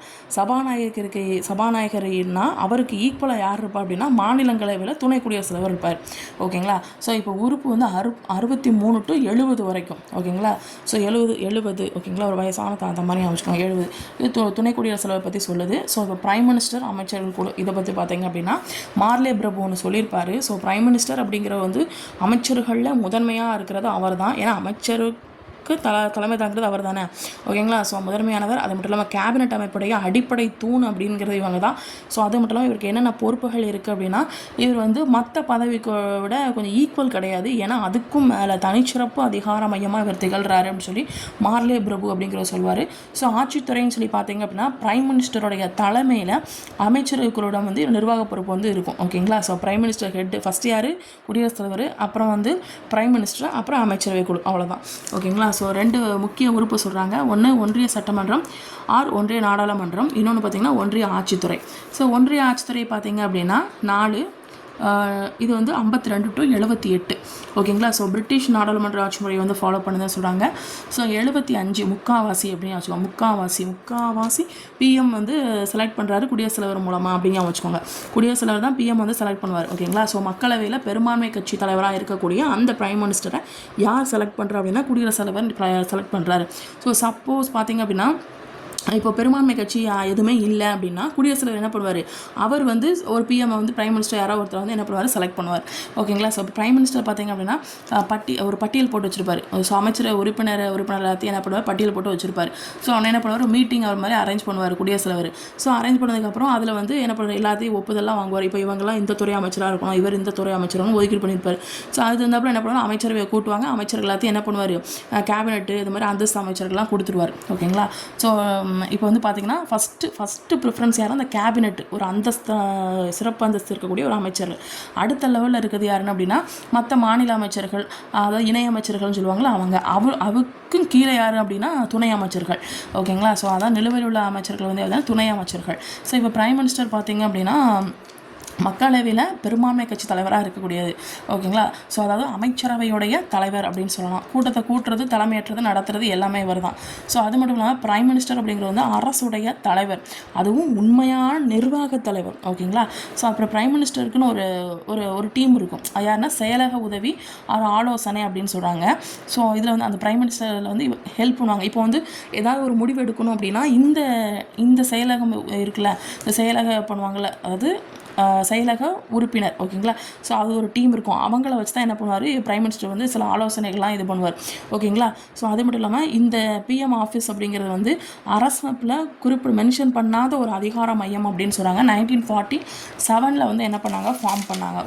சபாநாயகர்னா அவருக்கு ஈக்குவலாக யார் இருப்பா அப்படின்னா மாநிலங்களவையில் துணை குடியரசுத் தலைவர் இருப்பார். ஓகேங்களா. ஸோ இப்போ உறுப்பு வந்து 63 to 70 வரைக்கும். ஓகேங்களா. ஸோ 70 ஓகேங்களா. ஒரு வயசான அந்த மாதிரி வச்சுக்கோங்க. 70 இது துணை குடியரசுத் தலைவர் பற்றி சொல்லுது. ஸோ இப்போ பிரைம் மினிஸ்டர், அமைச்சர்கள் கூட இதை பற்றி பார்த்தீங்க அப்படின்னா மார்லே பிரபு ஒன்று சொல்லியிருப்பார். ஸோ பிரைம் மினிஸ்டர் அப்படிங்கிற வந்து அமைச்சர்களில் முதன்மையாக இருக்கிறது அவர் தான். ஏன்னா தலைமை தாங்கிறது அவர் தானே. ஓகேங்களா. ஸோ முதன்மையானவர். அது மட்டும் இல்லாமல் கேபினட் அமைப்புடைய அடிப்படை தூண் அப்படிங்கிறது இவங்க தான். ஸோ அது மட்டும் இல்லாமல் இவருக்கு என்னென்ன பொறுப்புகள் இருக்குது அப்படின்னா இவர் வந்து மற்ற பதவிக்கு விட கொஞ்சம் ஈக்குவல் கிடையாது. ஏன்னா அதுக்கும் மேலே தனிச்சிறப்பு அதிகார மையமாக இவர் திகழ்கிறாரு அப்படின்னு சொல்லி மார்லே பிரபு அப்படிங்கிறத சொல்வார். ஸோ ஆட்சித்துறைன்னு சொல்லி பார்த்தீங்க அப்படின்னா பிரைம் மினிஸ்டருடைய தலைமையில் அமைச்சர்களுடன் வந்து நிர்வாக பொறுப்பு வந்து இருக்கும். ஓகேங்களா. So prime minister head first யார்? குடியரசுத் தலைவர், அப்புறம் வந்து பிரைம் மினிஸ்டர், அப்புறம் அமைச்சரவை குழு. அவ்வளோதான். ஓகேங்களா. ஸோ 2 முக்கிய உறுப்பு சொல்கிறாங்க. ஒன்று ஒன்றிய சட்டமன்றம் ஆர் ஒன்றிய நாடாளுமன்றம், இன்னொன்று பார்த்திங்கன்னா ஒன்றிய ஆட்சித்துறை. ஸோ ஒன்றிய ஆட்சித்துறை பார்த்திங்க அப்படின்னா 4, இது வந்து 52 to 78. ஓகேங்களா. ஸோ பிரிட்டிஷ் நாடாளுமன்ற ஆட்சி முறையை வந்து ஃபாலோ பண்ணுதான் சொல்கிறாங்க. ஸோ 75 முக்காவாசி அப்படின்னு வச்சுக்கோங்க. முக்காவாசி பிஎம் வந்து செலக்ட் பண்ணுறாரு குடியரசுத் தலைவர் மூலமாக அப்படிங்க வச்சுக்கோங்க. குடியரசுத் தலைவர் தான் பிஎம் வந்து செலக்ட் பண்ணுவார். ஓகேங்களா. ஸோ மக்களவையில் பெரும்பான்மை கட்சி தலைவராக இருக்கக்கூடிய அந்த பிரைம் மினிஸ்டரை யார் செலக்ட் பண்ணுறா அப்படின்னா குடியரசுத் தலைவர் செலக்ட் பண்ணுறாரு. ஸோ சப்போஸ் பார்த்திங்க அப்படின்னா இப்போ பெரும்பான்மை கட்சி எதுவுமே இல்லை அப்படின்னா குடியரசுத் தலைவர் என்ன பண்ணுவார்? அவர் வந்து ஒரு பிஎம் வந்து பிரைம் மினிஸ்டர் யாராவது ஒருத்தர் வந்து என்ன பண்ணுவார்? செலக்ட் பண்ணுவார். ஓகேங்களா. ஸோ பிரைம் மினிஸ்டர் பார்த்திங்க அப்படின்னா ஒரு பட்டியல் போட்டு வச்சிருப்பார். ஸோ அமைச்சர் உறுப்பினர் எல்லாத்தையும் என்ன பண்ணுவார்? பட்டியல் போட்டு வச்சிருப்பார். ஸோ அவன் என்ன பண்ணுவார்? மீட்டிங் அவர் மாதிரி அரேஞ்ச் பண்ணுவார் குடியரசுத் தலைவர். ஸோ அரேஞ்ச் பண்ணதுக்கப்புறம் அதில் வந்து என்ன பண்ணுவார்? எல்லாத்தையும் ஒப்புதெல்லாம் வாங்குவார். இப்போ இவங்கெல்லாம் இந்த துறை அமைச்சராக இருக்கணும், இவர் இந்த துறை அமைச்சராக ஒதுக்கீடு பண்ணியிருப்பார். ஸோ அது இருந்தாப்புல என்ன பண்ணுவார்? அமைச்சரவையை கூட்டுவாங்க. அமைச்சர்கள் எல்லாத்தையும் என்ன பண்ணுவார்? கேபினெட்டு இது மாதிரி அந்தஸ்து அமைச்சர்கள்லாம் கொடுத்துருவார். ஓகேங்களா. ஸோ இப்போ வந்து பார்த்தீங்கன்னா ஃபஸ்ட்டு ப்ரிஃபரன்ஸ் யாரும் அந்த கேபினெட், ஒரு சிறப்பு அந்தஸ்து இருக்கக்கூடிய ஒரு அமைச்சர். அடுத்த லெவலில் இருக்கிறது யாருன்னு அப்படின்னா மற்ற மாநில அமைச்சர்கள், அதாவது இணை அமைச்சர்கள்னு சொல்லுவாங்களா அவங்க. அவருக்கும் கீழே யார் அப்படின்னா துணை அமைச்சர்கள். ஓகேங்களா. ஸோ அதான் நிலுவையில் உள்ள அமைச்சர்கள் வந்து துணை அமைச்சர்கள். ஸோ இப்போ பிரைம் மினிஸ்டர் பார்த்தீங்க அப்படின்னா மக்களவையில் பெரும்பான்மை கட்சி தலைவராக இருக்கக்கூடியது. ஓகேங்களா. ஸோ அதாவது அமைச்சரவையுடைய தலைவர் அப்படின்னு சொல்லலாம். கூட்டத்தை கூட்டுறது, தலைமையேற்றது, நடத்துறது எல்லாமே இவர் தான். ஸோ அது மட்டும் இல்லாமல் பிரைம் மினிஸ்டர் அப்படிங்கிறது வந்து அரசுடைய தலைவர், அதுவும் உண்மையான நிர்வாக தலைவர். ஓகேங்களா. ஸோ அப்புறம் பிரைம் மினிஸ்டருக்குன்னு ஒரு டீம் இருக்கும். யாருன்னா செயலக உதவி ஆலோசனை அப்படின்னு சொல்கிறாங்க. ஸோ இதில் வந்து அந்த பிரைம் மினிஸ்டரில் வந்து ஹெல்ப் பண்ணுவாங்க. இப்போ வந்து ஏதாவது ஒரு முடிவு எடுக்கணும் அப்படின்னா இந்த செயலகம் இருக்குல்ல, இந்த செயலக பண்ணுவாங்கள்ல, அதாவது செயலக உறுப்பினர். ஓகேங்களா. ஸோ அது ஒரு டீம் இருக்கும். அவங்கள வச்சு தான் என்ன பண்ணுவார்? பிரைம் மினிஸ்டர் வந்து சில ஆலோசனைகள்லாம் இது பண்ணுவார். ஓகேங்களா. ஸோ அது மட்டும் இல்லாமல் இந்த பிஎம் ஆஃபீஸ் அப்படிங்கிறது வந்து அரசமைப்பில் மென்ஷன் பண்ணாத ஒரு அதிகார மையம் அப்படின்னு சொல்கிறாங்க. 1947 வந்து என்ன பண்ணாங்க?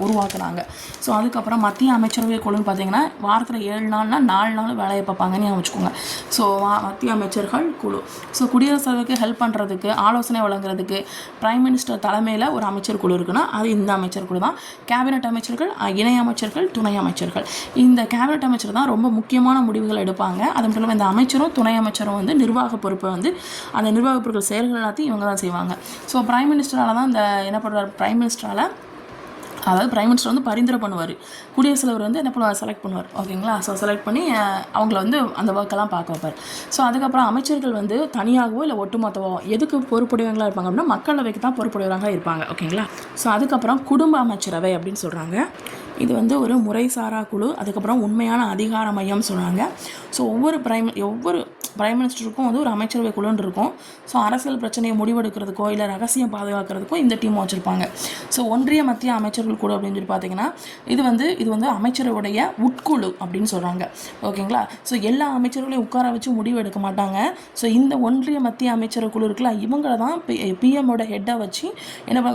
உருவாக்குனாங்க. ஸோ அதுக்கப்புறம் மத்திய அமைச்சரவை குழுன்னு பார்த்தீங்கன்னா வாரத்தில் 7 நாள்னா 4 நாள் வேலையை பார்ப்பாங்கன்னு வச்சுக்கோங்க. ஸோ மத்திய அமைச்சர்கள் குழு. ஸோ குடியரசுத் தலைவருக்கு ஹெல்ப் பண்ணுறதுக்கு, ஆலோசனை வழங்குறதுக்கு பிரைம் மினிஸ்டர் தலைமையில் ஒரு அமைச்சர் குழு இருக்குன்னா அது இந்த அமைச்சர் குழு தான். கேபினட் அமைச்சர்கள், இணை அமைச்சர்கள், துணை அமைச்சர்கள். இந்த கேபினட் அமைச்சர் தான் ரொம்ப முக்கியமான முடிவுகள் எடுப்பாங்க. அது மட்டும் இல்லாமல் இந்த அமைச்சரும் துணை அமைச்சரும் வந்து நிர்வாக பொறுப்பை வந்து அந்த நிர்வாக பொருட்கள் செயல்கள் எல்லாத்தையும் இவங்க தான் செய்வாங்க. ஸோ பிரைம் மினிஸ்டரால் தான் இந்த என்ன பண்ணுறாரு? பிரைம் மினிஸ்டர் வந்து பரிந்துரை பண்ணுவார். குடியரசுத் தலைவர் வந்து என்ன பண்ணுவார்? செலக்ட் பண்ணுவார். ஓகேங்களா. ஸோ செலக்ட் பண்ணி அவங்கள வந்து அந்த ஒர்க்கெல்லாம் பார்க்க வைப்பார். ஸோ அதுக்கப்புறம் அமைச்சர்கள் வந்து தனியாகவோ இல்லை ஒட்டுமொத்தவோ எதுக்கு பொறுப்புடையவங்களாக இருப்பாங்க அப்படின்னா மக்களவைக்கு தான் பொறுப்புடையவராக இருப்பாங்க. ஓகேங்களா. ஸோ அதுக்கப்புறம் குடும்ப அமைச்சரவை அப்படின்னு சொல்கிறாங்க. இது வந்து ஒரு முறைசாரா குழு. அதுக்கப்புறம் உண்மையான அதிகார மையம் சொல்கிறாங்க. ஸோ ஒவ்வொரு பிரைம் மினிஸ்டருக்கும் வந்து ஒரு அமைச்சரவை குழுன்னு இருக்கும். ஸோ அரசியல் பிரச்சனையை முடிவெடுக்கிறதுக்கோ இல்லை ரகசியம் பாதுகாக்கிறதுக்கோ இந்த டீம் வச்சுருப்பாங்க. ஸோ ஒன்றிய மத்திய அமைச்சர்கள் குழு அப்படின்னு சொல்லி பார்த்தீங்கன்னா இது வந்து அமைச்சருடைய உட்குழு அப்படின்னு சொல்கிறாங்க. ஓகேங்களா. ஸோ எல்லா அமைச்சர்களையும் உட்கார வச்சு முடிவு எடுக்க மாட்டாங்க. ஸோ இந்த ஒன்றிய மத்திய அமைச்சர் குழு இருக்குல்ல, இவங்களை தான் பிஎம்மோட ஹெட்டை வச்சு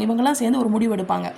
இவங்கெல்லாம் சேர்ந்து ஒரு முடிவு எடுப்பாங்க.